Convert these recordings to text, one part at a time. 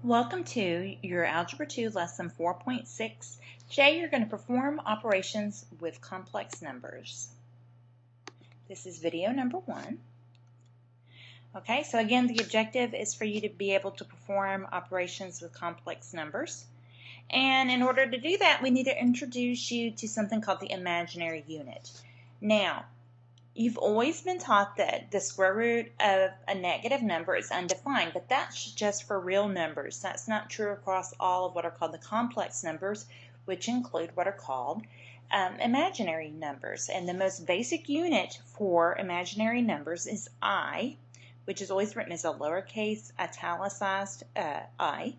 Welcome to your Algebra 2 Lesson 4.6. Today you're going to perform operations with complex numbers. This is video number 1. Okay, so again the objective is for you to be able to perform operations with complex numbers. And in order to do that we need to introduce you to something called the imaginary unit. Now, you've always been taught that the square root of a negative number is undefined, but that's just for real numbers. That's not true across all of what are called the complex numbers, which include what are called imaginary numbers. And the most basic unit for imaginary numbers is I, which is always written as a lowercase italicized I,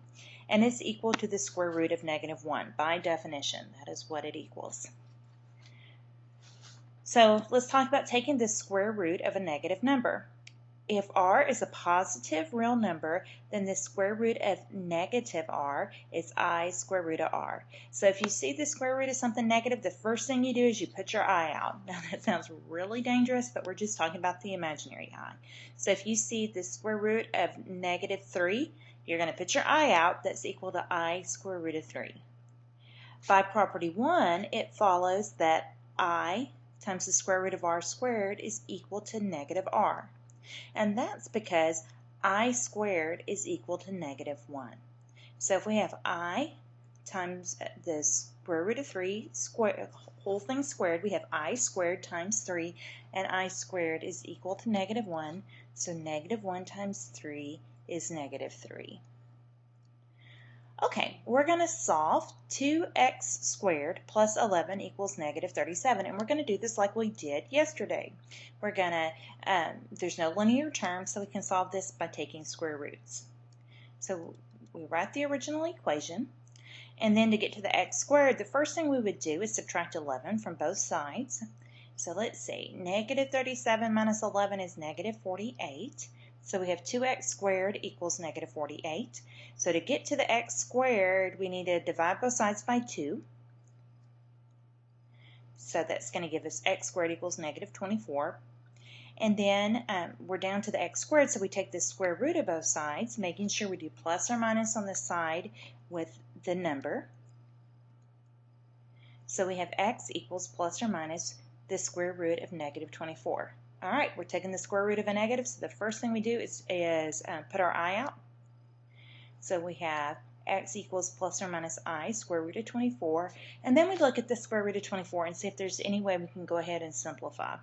and it's equal to the square root of -1 by definition. That is what it equals. So let's talk about taking the square root of a negative number. If r is a positive real number, then the square root of negative r is I square root of r. So if you see the square root of something negative, the first thing you do is you put your I out. Now that sounds really dangerous, but we're just talking about the imaginary I. So if you see the square root of -3, you're going to put your I out. That's equal to I square root of 3. By property 1, it follows that I times the square root of r squared is equal to -r. And that's because I squared is equal to -1. So if we have I times the square root of 3 whole thing squared, we have I squared times 3, and I squared is equal to -1. So -1 times 3 is -3. Okay, we're going to solve 2x squared plus 11 equals -37, and we're going to do this like we did yesterday. We're going to, there's no linear term, so we can solve this by taking square roots. So we write the original equation, and then to get to the x squared, the first thing we would do is subtract 11 from both sides. So let's see, -37 minus 11 is -48. So we have 2x squared equals -48. So to get to the x squared, we need to divide both sides by 2. So that's going to give us x squared equals -24. And then we're down to the x squared, so we take the square root of both sides, making sure we do plus or minus on the side with the number. So we have x equals plus or minus the square root of -24. All right, we're taking the square root of a negative, so the first thing we do is put our I out. So we have x equals plus or minus I square root of 24, and then we look at the square root of 24 and see if there's any way we can go ahead and simplify.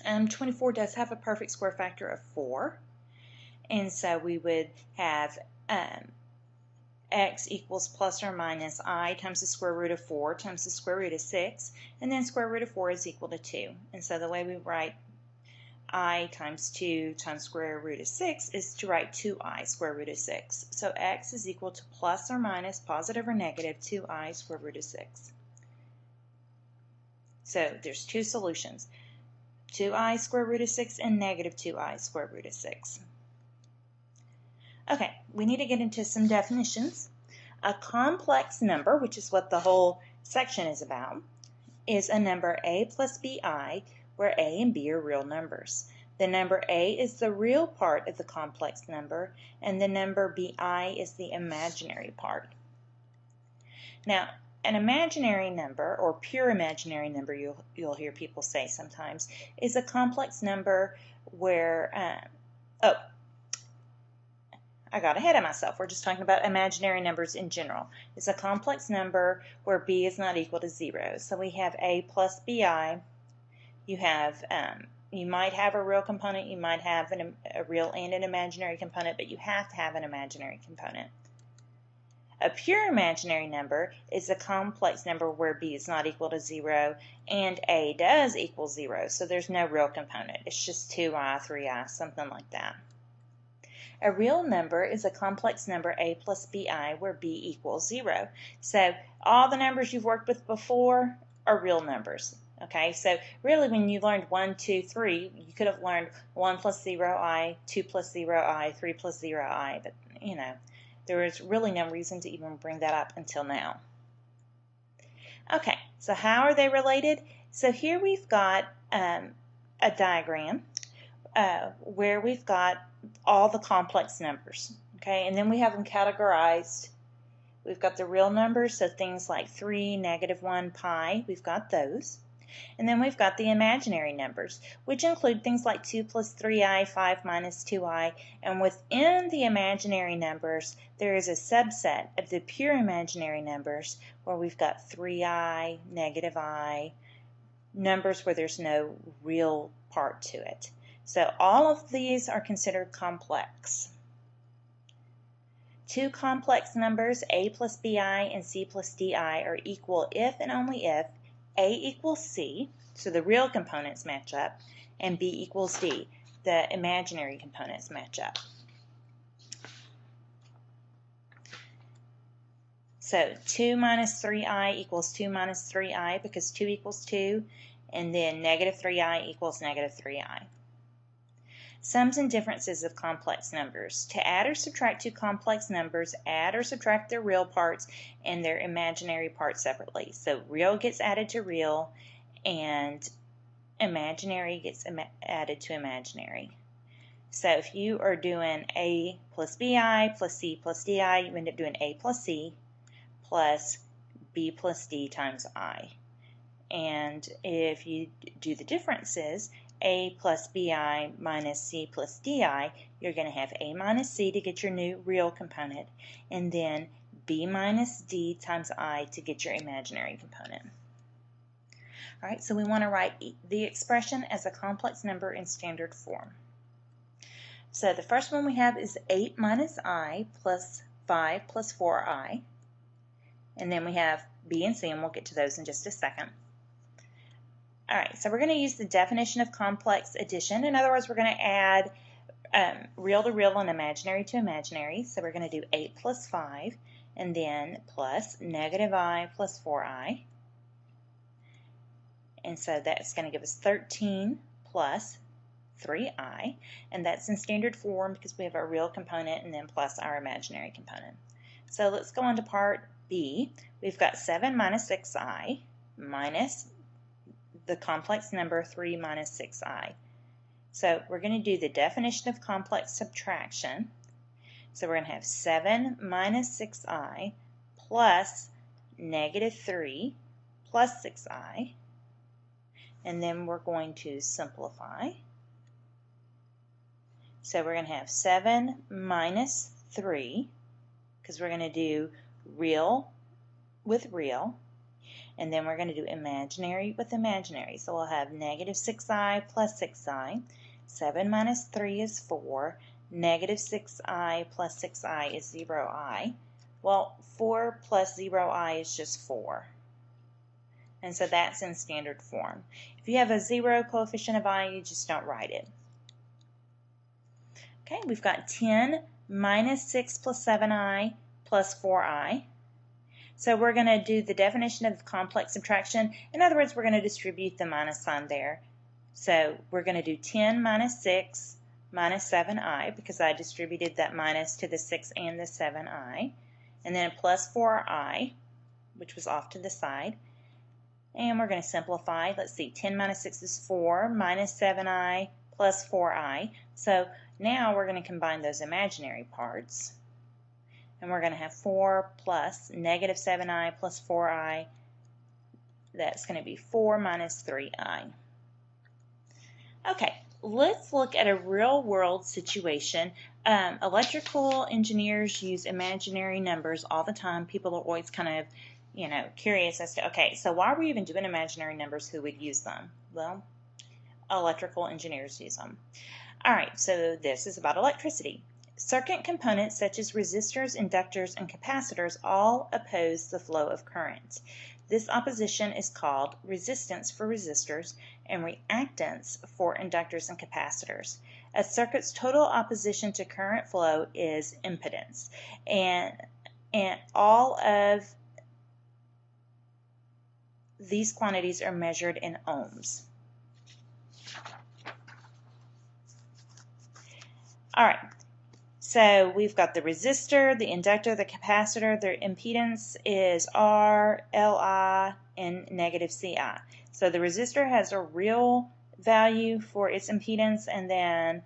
24 does have a perfect square factor of 4, and so we would have x equals plus or minus I times the square root of 4 times the square root of 6, and then square root of 4 is equal to 2. And so the way we write I times 2 times square root of 6 is to write 2i square root of 6. So x is equal to plus or minus, positive or negative, 2i square root of 6. So there's two solutions, 2i square root of 6 and -2i square root of 6. Okay, we need to get into some definitions. A complex number, which is what the whole section is about, is a number a plus bi, where a and b are real numbers. The number a is the real part of the complex number, and the number bi is the imaginary part. Now, an imaginary number, or pure imaginary number, you'll hear people say sometimes, is a complex number where, I got ahead of myself. We're just talking about imaginary numbers in general. It's a complex number where b is not equal to 0. So we have a plus bi. You have, you might have a real component, you might have a real and an imaginary component, but you have to have an imaginary component. A pure imaginary number is a complex number where b is not equal to 0 and a does equal 0. So there's no real component. It's just 2i, 3i, something like that. A real number is a complex number a plus bi where b equals 0. So all the numbers you've worked with before are real numbers. Okay, so really when you learned 1, 2, 3, you could have learned 1 plus 0i, 2 plus 0i, 3 plus 0i, but you know, there was really no reason to even bring that up until now. Okay, so how are they related? So here we've got a diagram where we've got all the complex numbers. Okay, and then we have them categorized. We've got the real numbers, so things like 3, -1, pi, we've got those. And then we've got the imaginary numbers, which include things like 2 plus 3i, 5 minus 2i, and within the imaginary numbers, there is a subset of the pure imaginary numbers where we've got 3i, -i, numbers where there's no real part to it. So all of these are considered complex. Two complex numbers, a plus bi and c plus di, are equal if and only if a equals c, so the real components match up, and b equals d, the imaginary components match up. So 2 minus 3i equals 2 minus 3i because 2 equals 2, and then -3i equals -3i. Sums and differences of complex numbers. To add or subtract two complex numbers, add or subtract their real parts and their imaginary parts separately. So real gets added to real, and imaginary gets added to imaginary. So if you are doing a plus bi plus c plus di, you end up doing a plus c plus b plus d times I. And if you do the differences, a plus bi minus c plus di, you're going to have a minus c to get your new real component, and then b minus d times I to get your imaginary component. All right, so we want to write the expression as a complex number in standard form. So the first one we have is 8 minus I plus 5 plus 4i. And then we have b and c, and we'll get to those in just a second. All right, so we're going to use the definition of complex addition. In other words, we're going to add real to real and imaginary to imaginary. So we're going to do 8 plus 5, and then plus -i plus 4i. And so that's going to give us 13 plus 3i, and that's in standard form because we have our real component and then plus our imaginary component. So let's go on to part B. We've got 7 minus 6i minus the complex number 3 minus 6i. So we're going to do the definition of complex subtraction. So we're going to have 7 minus 6i plus -3 plus 6i. And then we're going to simplify. So we're going to have 7 minus 3, because we're going to do real with real. And then we're going to do imaginary with imaginary. So we'll have -6i plus 6i. 7 minus 3 is 4. -6i plus 6i is 0i. Well, 4 plus 0i is just 4. And so that's in standard form. If you have a 0 coefficient of I, you just don't write it. Okay, we've got 10 minus 6 plus 7i plus 4i. So we're going to do the definition of complex subtraction. In other words, we're going to distribute the minus sign there. So we're going to do 10 minus 6 minus 7i, because I distributed that minus to the 6 and the 7i. And then plus 4i, which was off to the side. And we're going to simplify. Let's see, 10 minus 6 is 4, minus 7i plus 4i. So now we're going to combine those imaginary parts. And we're going to have 4 plus -7i plus 4i. That's going to be 4 minus 3i. Okay, let's look at a real-world situation. Electrical engineers use imaginary numbers all the time. People are always kind of, curious as to, okay, so why are we even doing imaginary numbers? Who would use them? Well, electrical engineers use them. All right, so this is about electricity. Circuit components such as resistors, inductors, and capacitors all oppose the flow of current. This opposition is called resistance for resistors and reactance for inductors and capacitors. A circuit's total opposition to current flow is impedance, and all of these quantities are measured in ohms. All right. So we've got the resistor, the inductor, the capacitor. Their impedance is R, Li, and -Ci. So the resistor has a real value for its impedance, and then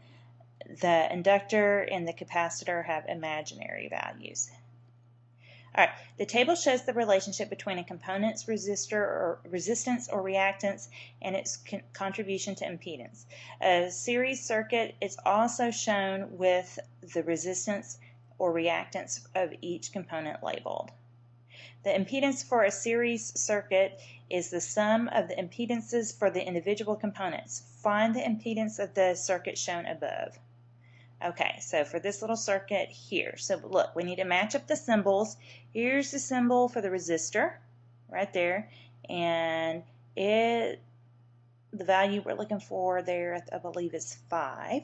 the inductor and the capacitor have imaginary values. All right, the table shows the relationship between a component's resistance or reactance and its contribution to impedance. A series circuit is also shown with the resistance or reactance of each component labeled. The impedance for a series circuit is the sum of the impedances for the individual components. Find the impedance of the circuit shown above. Okay, so for this little circuit here, so look, we need to match up the symbols. Here's the symbol for the resistor, right there, and the value we're looking for there, I believe, is 5.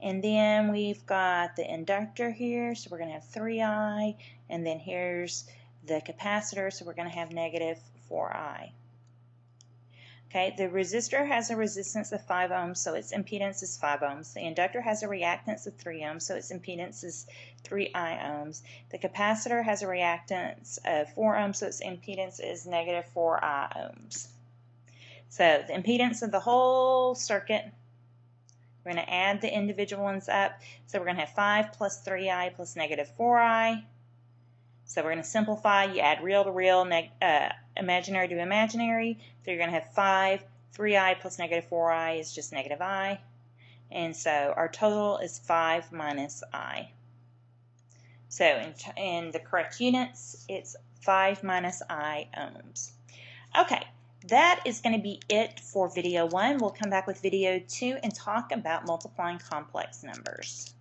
And then we've got the inductor here, so we're going to have 3I, and then here's the capacitor, so we're going to have negative 4I. Okay, the resistor has a resistance of 5 ohms, so its impedance is 5 ohms. The inductor has a reactance of 3 ohms, so its impedance is 3I ohms. The capacitor has a reactance of 4 ohms, so its impedance is negative 4I ohms. So the impedance of the whole circuit, we're going to add the individual ones up. So we're going to have 5 plus 3I plus negative 4I. So we're going to simplify. You add real to real, imaginary to imaginary. So you're going to have 5, 3I plus negative 4I is just negative I. And so our total is 5 minus I. So in the correct units, it's 5 minus I ohms. Okay, that is going to be it for video 1. We'll come back with video 2 and talk about multiplying complex numbers.